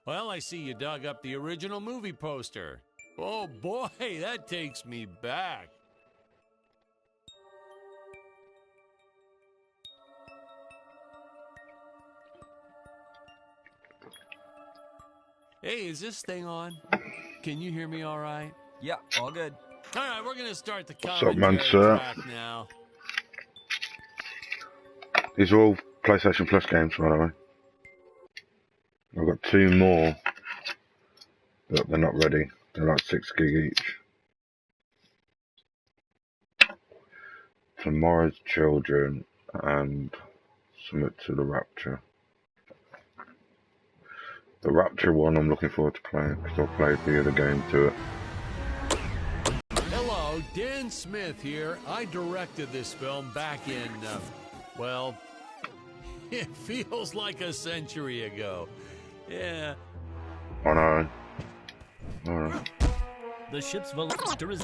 Well, I see you dug up the original movie poster. Oh boy, that takes me back. Hey, is this thing on? Can you hear me all right? Yeah, all good. All right, we're going to start the What's up, commentary man, sir? track now. These are all PlayStation Plus games, by the way. I've got 2 more, but they're not ready. They're like 6 gig each. Tomorrow's Children and Summit to the Rapture. The Rapture one I'm looking forward to playing because I've played the other game to it. Hello, Dan Smith here. I directed this film back in, well, it feels like a century ago. Yeah. I know. Alright. The ship's velocity is...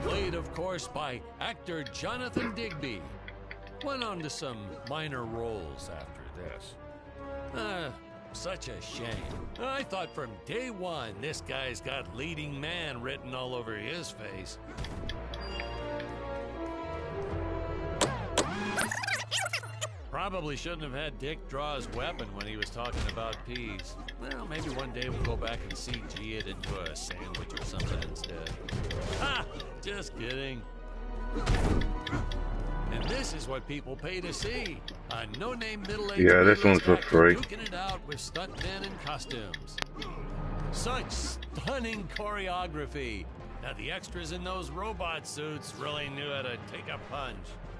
Played, of course, by actor Jonathan Digby. Went on to some minor roles after this. Such a shame. I thought from day one this guy's got leading man written all over his face. Probably shouldn't have had Dick draw his weapon when he was talking about peas. Well, maybe one day we'll go back and CG it into a sandwich or something instead. Ha! Just kidding. And this is what people pay to see. A no-name middle-aged... Yeah, this one's for free. Duking it out with stuntmen in costumes. Such stunning choreography. Now the extras in those robot suits really knew how to take a punch.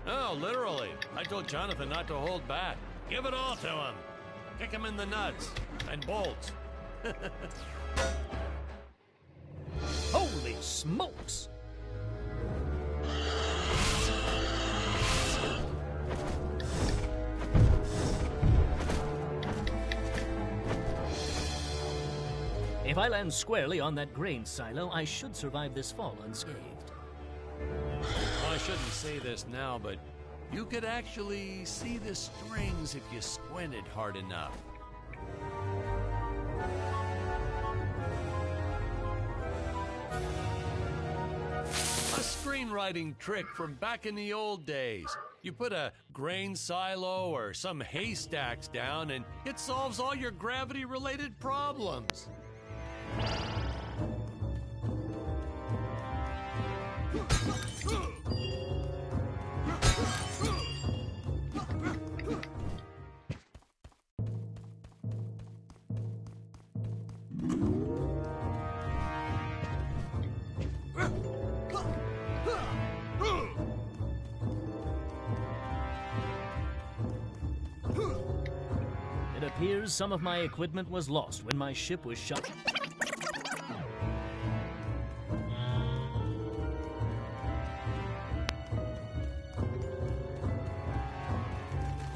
Oh, literally. I told Jonathan not to hold back. Give it all to him. Kick him in the nuts and bolts. Holy smokes! If I land squarely on that grain silo, I should survive this fall unscathed. Well, I shouldn't say this now, but you could actually see the strings if you squinted hard enough. A screenwriting trick from back in the old days. You put a grain silo or some haystacks down and it solves all your gravity-related problems. It appears some of my equipment was lost when my ship was shot.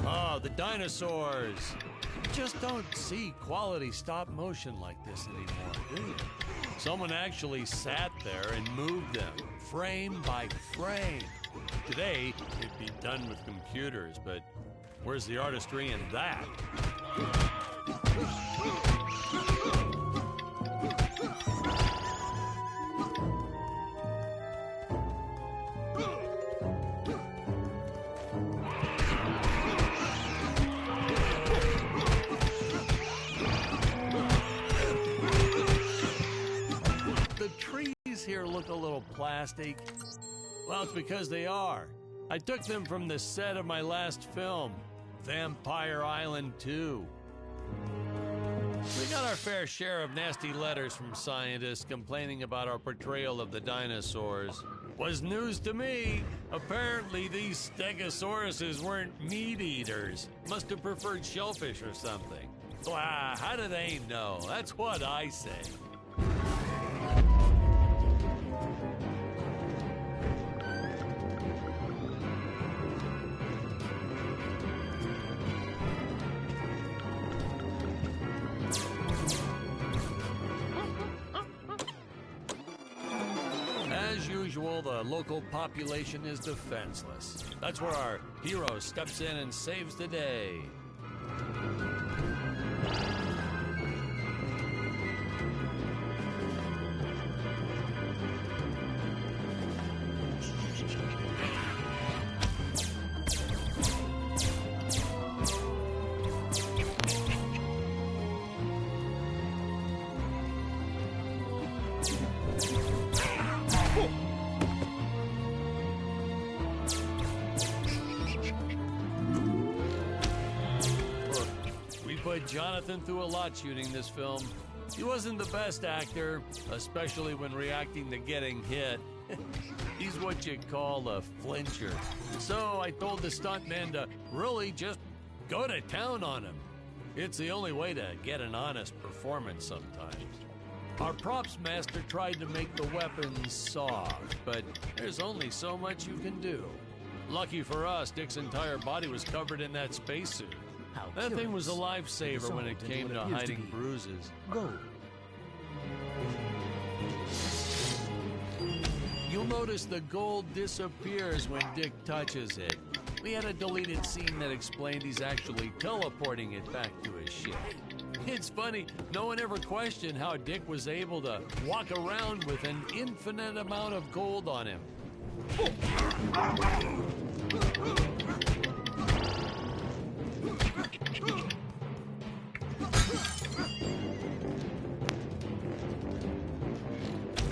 Oh, the dinosaurs. You just don't see quality stop motion like this anymore, do you? Someone actually sat there and moved them, frame by frame. Today, it'd be done with computers, but where's the artistry in that? The trees here look a little plastic. Well, it's because they are. I took them from the set of my last film, Vampire Island 2. We got our fair share of nasty letters from scientists complaining about our portrayal of the dinosaurs. Was news to me. Apparently these stegosauruses weren't meat eaters. Must have preferred shellfish or something. Blah, how do they know? That's what I say. As usual, the local population is defenseless. That's where our hero steps in and saves the day. We put Jonathan through a lot shooting this film. He wasn't the best actor, especially when reacting to getting hit. He's what you call a flincher. So I told the stuntman to really just go to town on him. It's the only way to get an honest performance sometimes. Our props master tried to make the weapons soft, but there's only so much you can do. Lucky for us, Dick's entire body was covered in that spacesuit. That thing was a lifesaver when it came to hiding bruises. Go. You'll notice the gold disappears when Dick touches it. We had a deleted scene that explained he's actually teleporting it back to his ship. It's funny, no one ever questioned how Dick was able to walk around with an infinite amount of gold on him.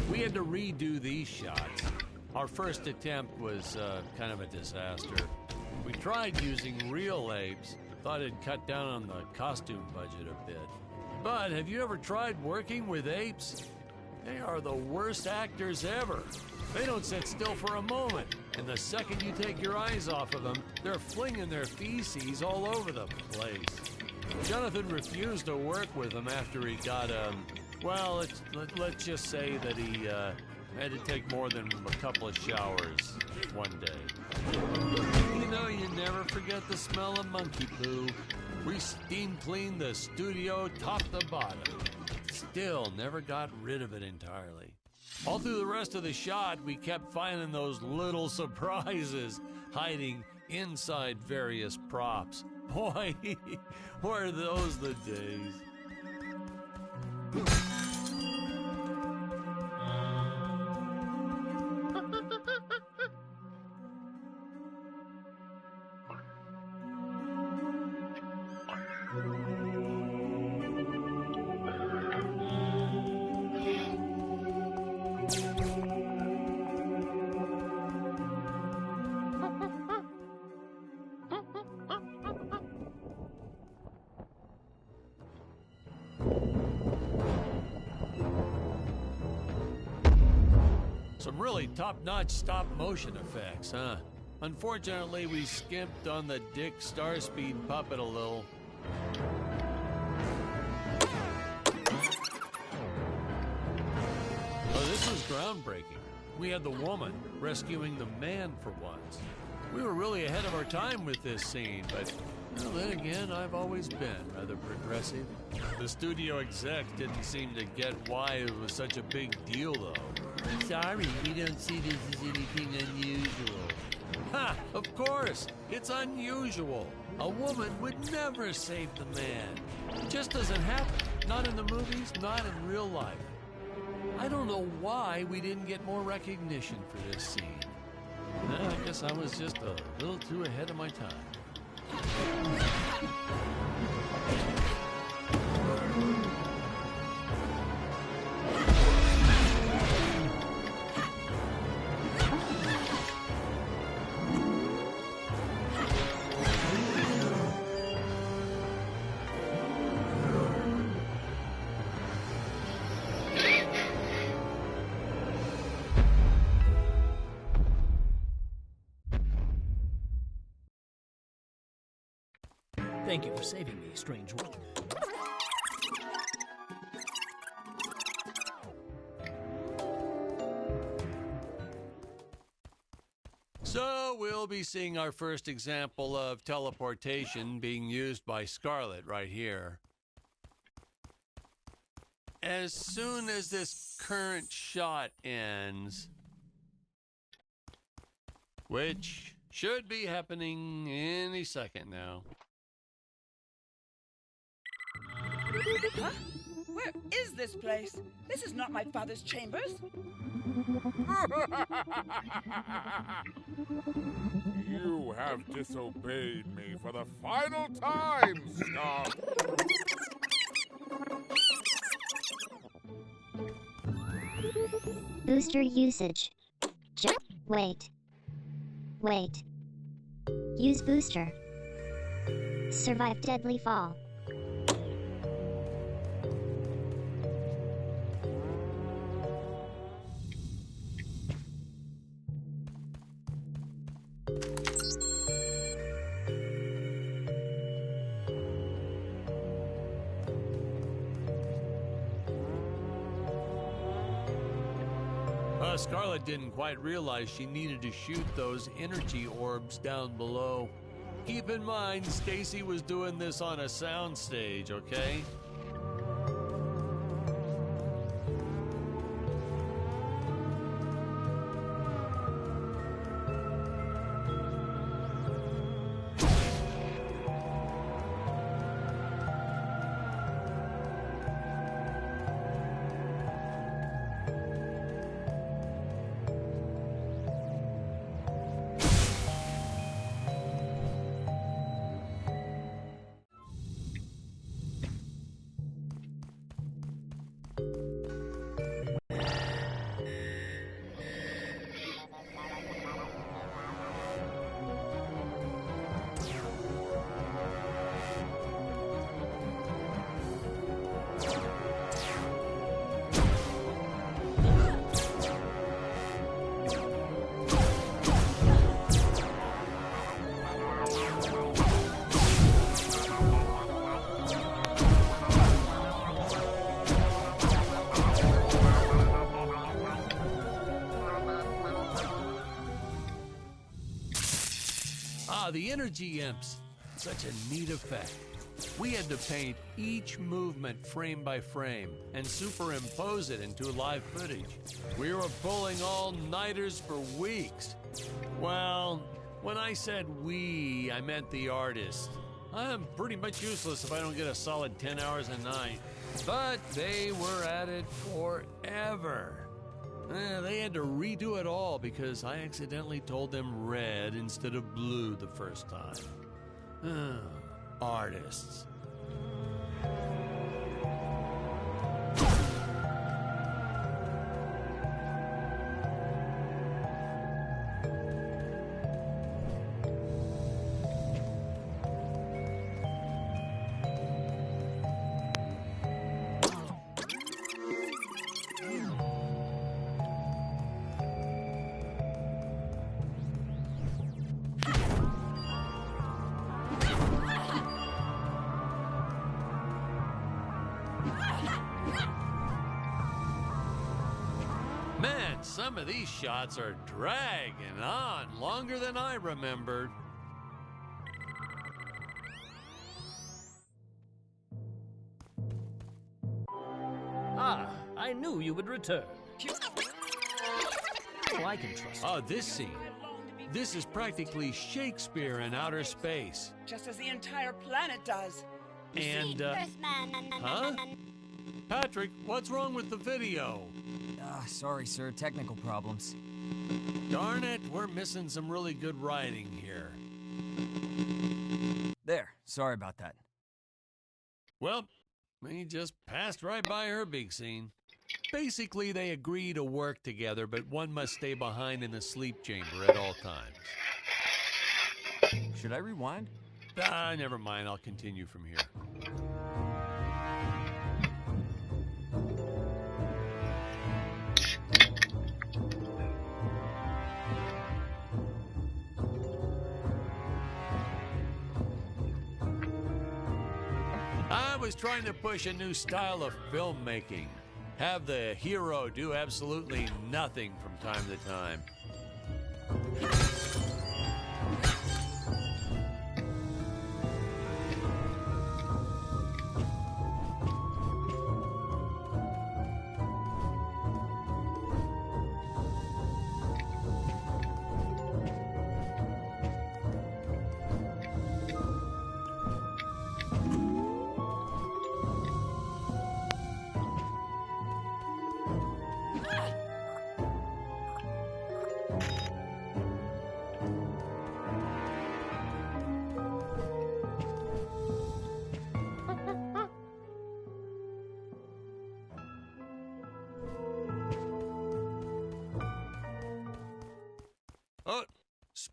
We had to redo these shots. Our first attempt was kind of a disaster. We tried using real apes, thought it'd cut down on the costume budget a bit. But have you ever tried working with apes? They are the worst actors ever. They don't sit still for a moment, and the second you take your eyes off of them, they're flinging their feces all over the place. Jonathan refused to work with them after he got, well, let's just say that he had to take more than a couple of showers one day. You know, you never forget the smell of monkey poo. We steam cleaned the studio top to bottom. Still never got rid of it entirely. All through the rest of the shot, we kept finding those little surprises hiding inside various props. Boy, were those the days. Some really top-notch stop-motion effects, huh? Unfortunately, we skimped on the Dick Starspeed puppet a little. Oh, this was groundbreaking. We had the woman rescuing the man for once. We were really ahead of our time with this scene, but well, then again, I've always been rather progressive. The studio exec didn't seem to get why it was such a big deal, though. Sorry, we don't see this as anything unusual. Ha! Of course! It's unusual. A woman would never save the man. It just doesn't happen. Not in the movies, not in real life. I don't know why we didn't get more recognition for this scene. I guess I was just a little too ahead of my time. Thank you for saving me, strange one. So we'll be seeing our first example of teleportation being used by Scarlet right here. As soon as this current shot ends, which should be happening any second now. Huh? Where is this place? This is not my father's chambers. You have disobeyed me for the final time, Scarlet. Booster usage. Wait. Wait. Use booster. Survive deadly fall. Scarlet didn't quite realize she needed to shoot those energy orbs down below. Keep in mind, Stacy was doing this on a soundstage, okay? The energy imps. Such a neat effect. We had to paint each movement frame by frame and superimpose it into live footage. We were pulling all-nighters for weeks. Well, when I said we, I meant the artist. I'm pretty much useless if I don't get a solid 10 hours a night. But they were at it forever. They had to redo it all because I accidentally told them red instead of blue the first time. Artists. Man, some of these shots are dragging on longer than I remembered. Ah, I knew you would return. Oh, I can trust you. Oh, this scene. This is practically Shakespeare in outer space. Just as the entire planet does. And, huh? Patrick, what's wrong with the video? Sorry, sir. Technical problems. Darn it, we're missing some really good writing here. There. Sorry about that. Well, we just passed right by her big scene. Basically, they agree to work together, but one must stay behind in the sleep chamber at all times. Should I rewind? Never mind. I'll continue from here. I was trying to push a new style of filmmaking. Have the hero do absolutely nothing from time to time.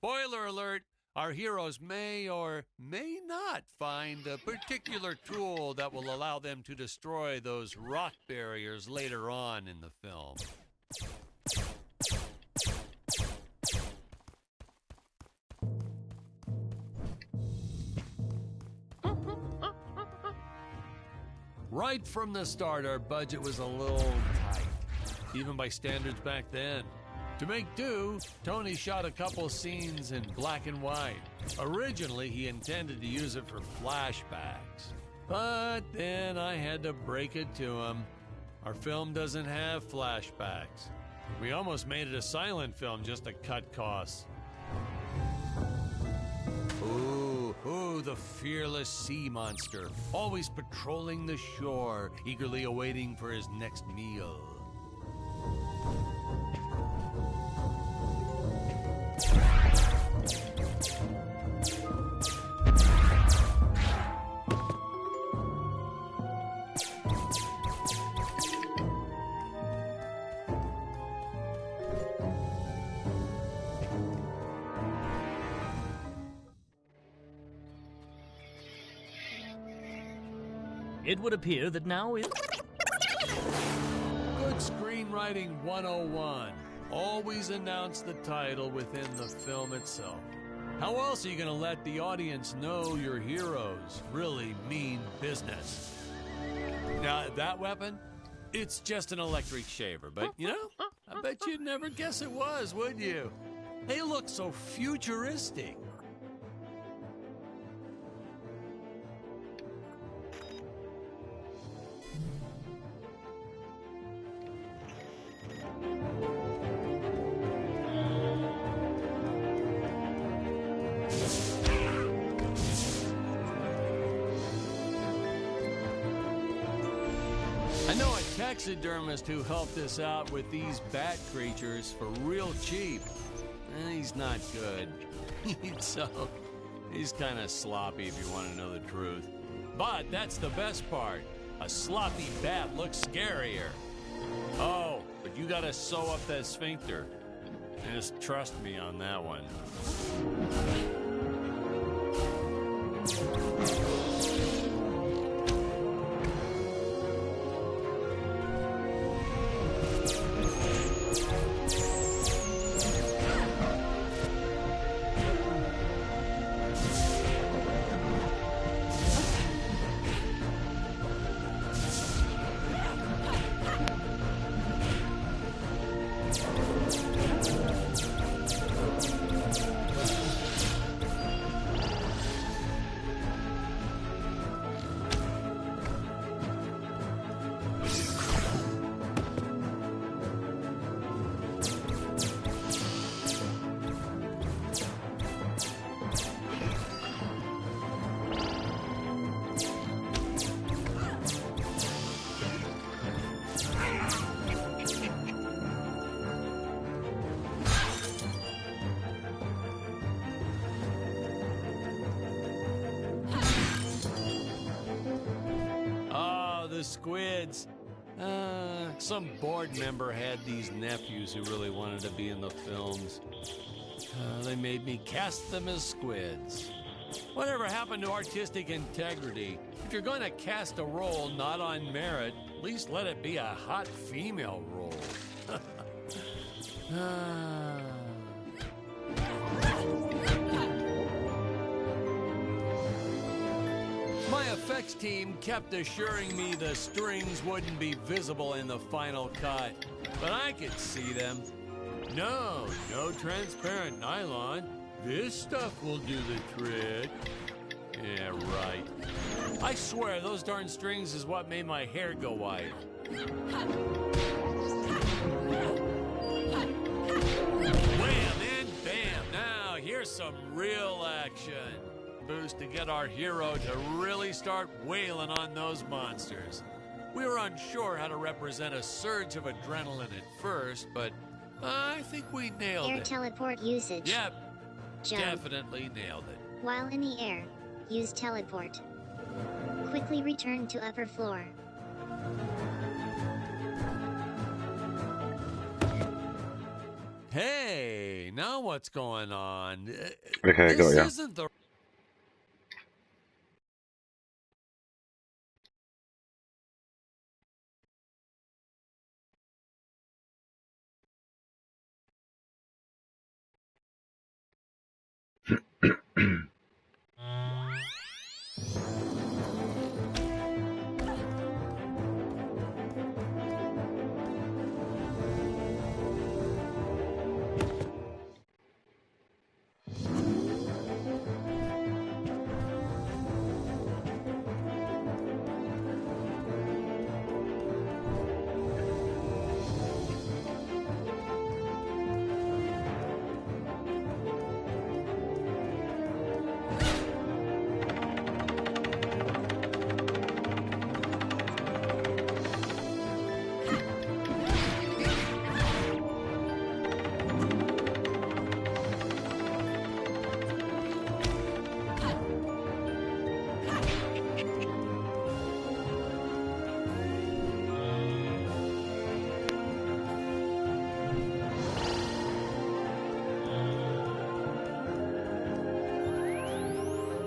Spoiler alert, our heroes may or may not find a particular tool that will allow them to destroy those rock barriers later on in the film. Right from the start, our budget was a little tight, even by standards back then. To make do, Tony shot a couple scenes in black and white. Originally, he intended to use it for flashbacks. But then I had to break it to him. Our film doesn't have flashbacks. We almost made it a silent film just to cut costs. Ooh, the fearless sea monster, always patrolling the shore, eagerly awaiting for his next meal. It would appear that now is... Good screenwriting 101. Always announce the title within the film itself. How else are you going to let the audience know your heroes really mean business? Now, that weapon, it's just an electric shaver, but, you know, I bet you'd never guess it was, would you? They look so futuristic. I know a taxidermist who helped us out with these bat creatures for real cheap. He's not good. He's kind of sloppy if you want to know the truth. But that's the best part. A sloppy bat looks scarier. Oh, but you gotta sew up that sphincter. Just trust me on that one. Squids. Some board member had these nephews who really wanted to be in the films. They made me cast them as squids. Whatever happened to artistic integrity? If you're going to cast a role not on merit, at least let it be a hot female role. My effects team kept assuring me the strings wouldn't be visible in the final cut, but I could see them. No transparent nylon. This stuff will do the trick. Yeah, right. I swear those darn strings is what made my hair go white. Wham and bam. Now, here's some real action. Boost to get our hero to really start wailing on those monsters. We were unsure how to represent a surge of adrenaline at first, but I think we nailed it. Air teleport usage. Yep, Jump. definitely nailed it. While in the air, use teleport. Quickly return to upper floor. Hey, now what's going on? Okay, I got This ya. isn't the...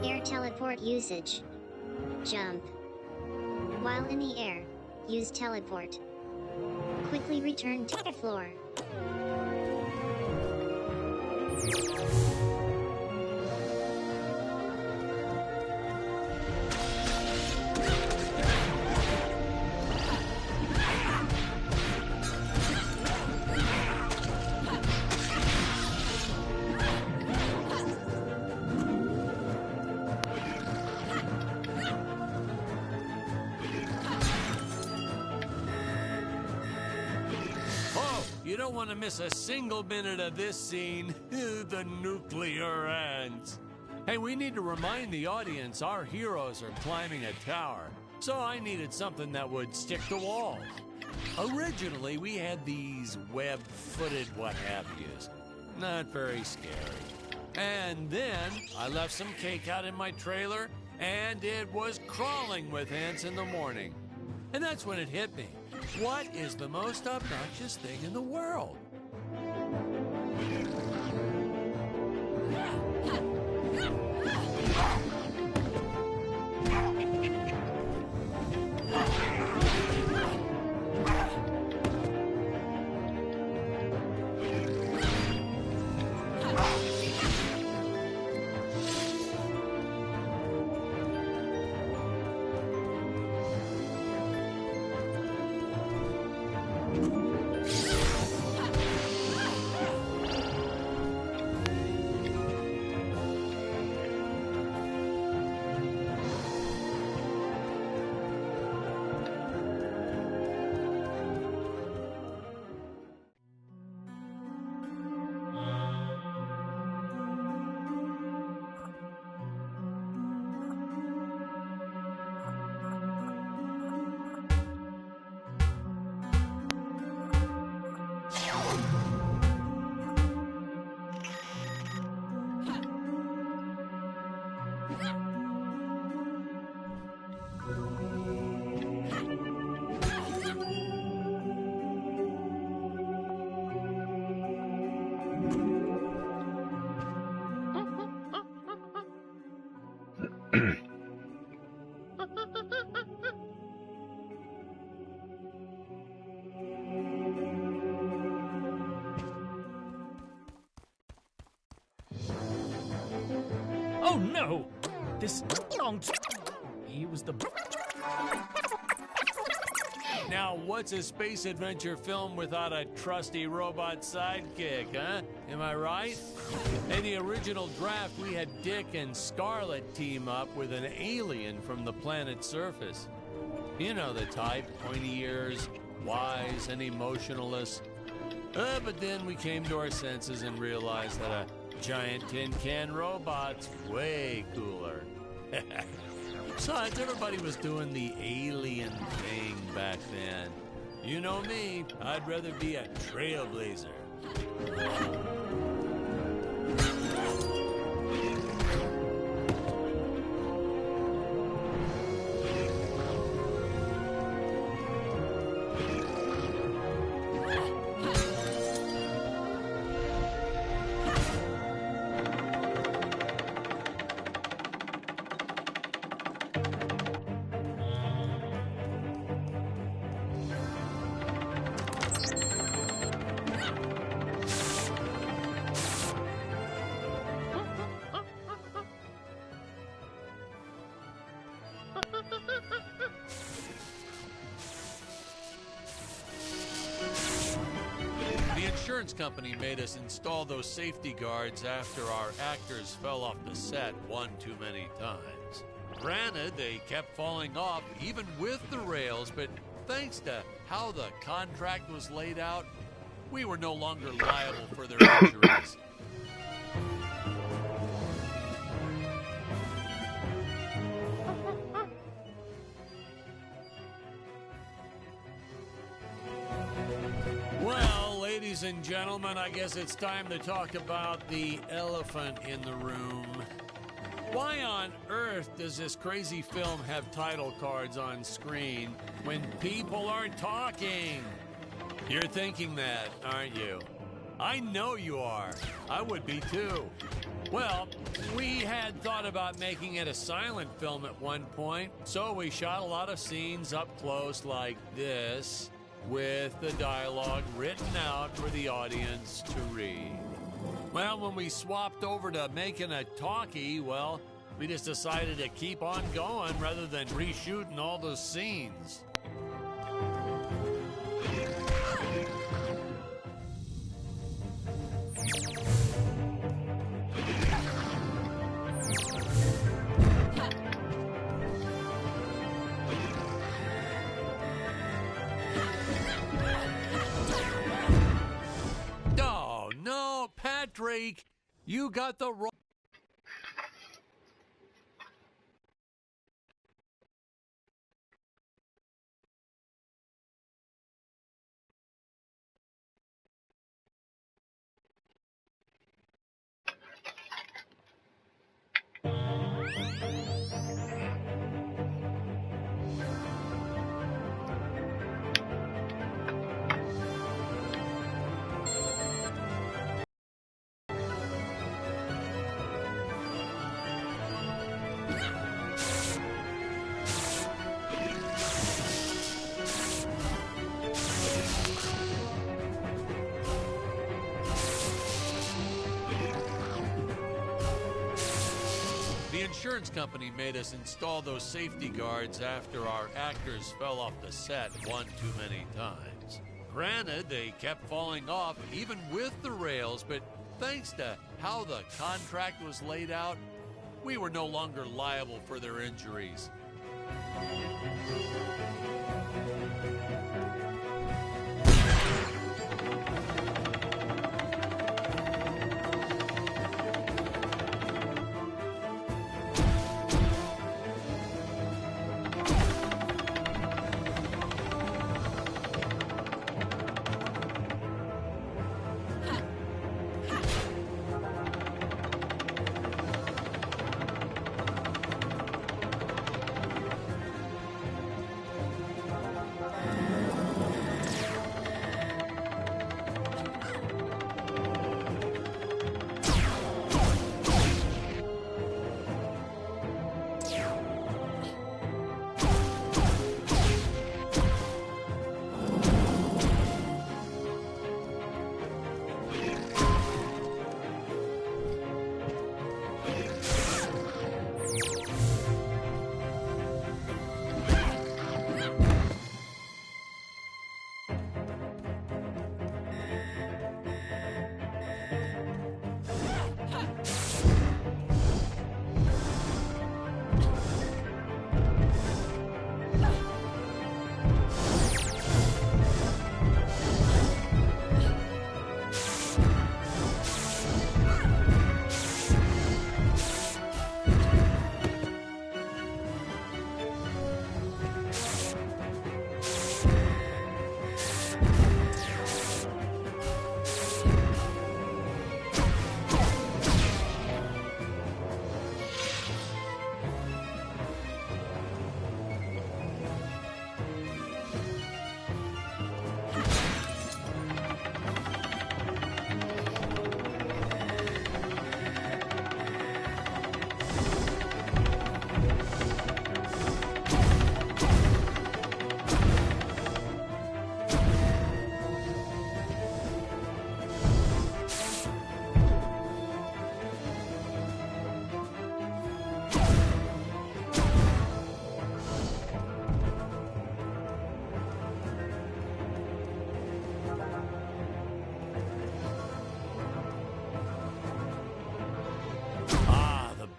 Air teleport usage. Jump. While in the air, use teleport. Quickly return to the floor. You don't want to miss a single minute of this scene. The nuclear ants. Hey, we need to remind the audience our heroes are climbing a tower. So I needed something that would stick to walls. Originally, we had these web-footed what-have-yous. Not very scary. And then I left some cake out in my trailer, and it was crawling with ants in the morning. And that's when it hit me. What is the most obnoxious thing in the world? Oh no! This wrong. He was the. Now, what's a space adventure film without a trusty robot sidekick, huh? Am I right? In the original draft, we had Dick and Scarlet team up with an alien from the planet's surface. You know the type, pointy ears, wise and emotionless. But then we came to our senses and realized that a giant tin can robot's way cooler. Besides, everybody was doing the alien thing back then. You know me, I'd rather be a trailblazer. insurance company made us install those safety guards after our actors fell off the set one too many times. Granted, they kept falling off even with the rails, but thanks to how the contract was laid out, we were no longer liable for their injuries. Well, ladies and gentlemen, I guess it's time to talk about the elephant in the room. Why on earth does this crazy film have title cards on screen when people aren't talking? You're thinking that, aren't you? I know you are. I would be too. Well, we had thought about making it a silent film at one point, so we shot a lot of scenes up close like this, with the dialogue written out for the audience to read. Well, when we swapped over to making a talkie, well, we just decided to keep on going rather than reshooting all those scenes. Oh, no, Patrick, you got the wrong... The insurance company made us install those safety guards after our actors fell off the set one too many times. Granted, they kept falling off even with the rails, but thanks to how the contract was laid out, we were no longer liable for their injuries.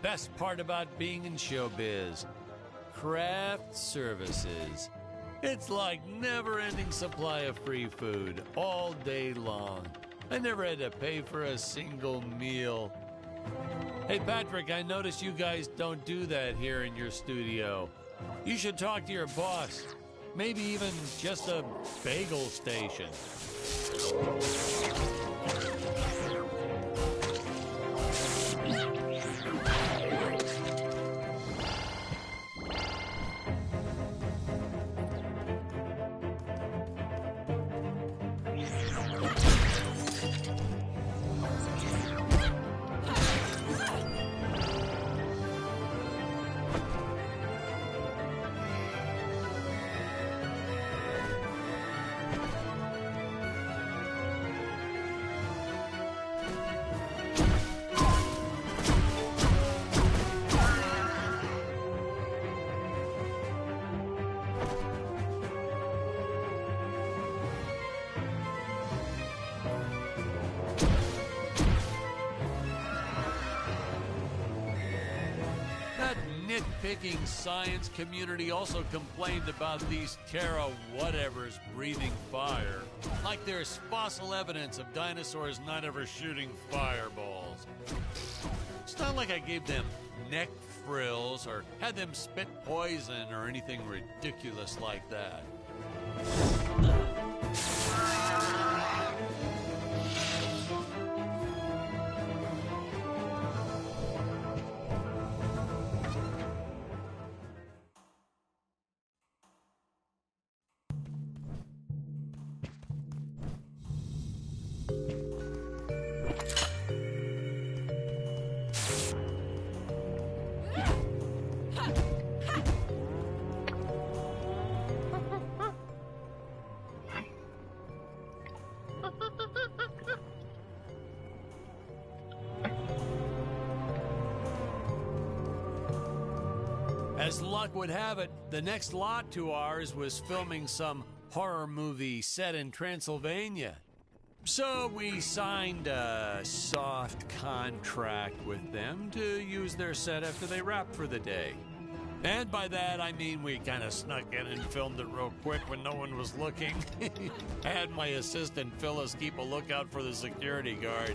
best part about being in showbiz. Craft services. It's like never-ending supply of free food all day long. I never had to pay for a single meal. Hey, Patrick, I noticed you guys don't do that here in your studio. You should talk to your boss. Maybe even just a bagel station. Nitpicking science community also complained about these Terra whatevers breathing fire. Like there's fossil evidence of dinosaurs not ever shooting fireballs. It's not like I gave them neck frills or had them spit poison or anything ridiculous like that. As luck would have it, the next lot to ours was filming some horror movie set in Transylvania. So we signed a soft contract with them to use their set after they wrapped for the day. And by that, I mean we kind of snuck in and filmed it real quick when no one was looking. I had my assistant Phyllis keep a lookout for the security guard.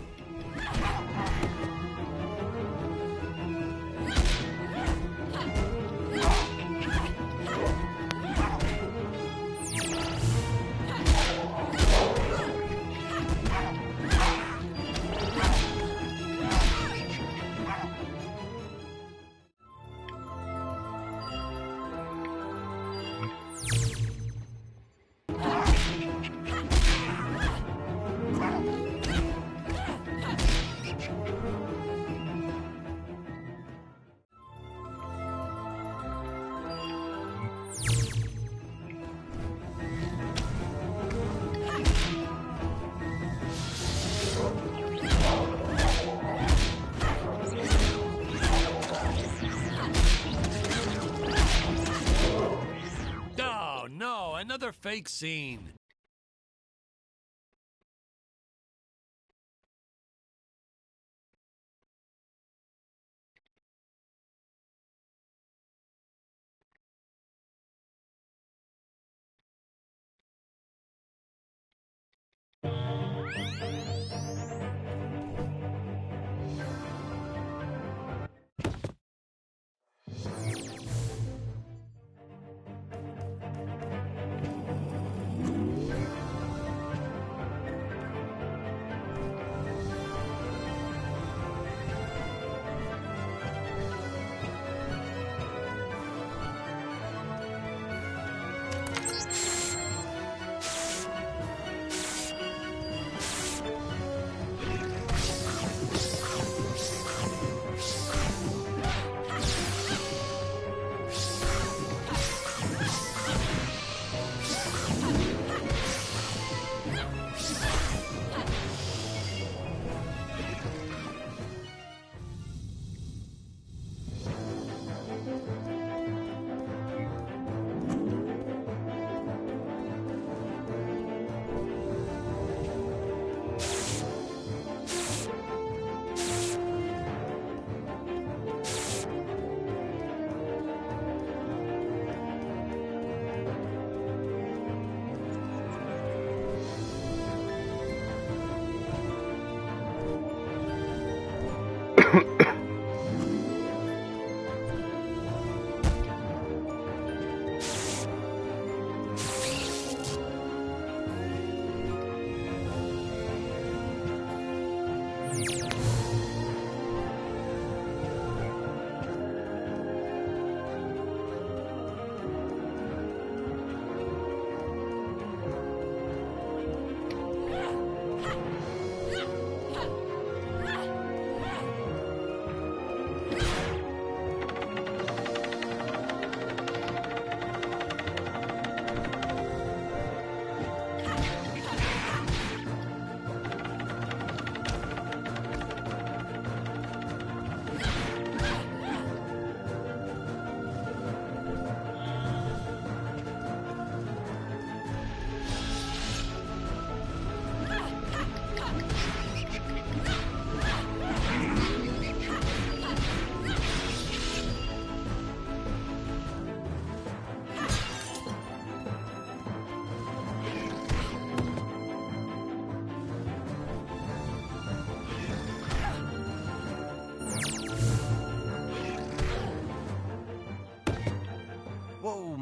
Another fake scene.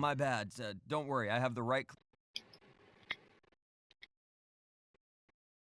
my bad. Don't worry, I have the right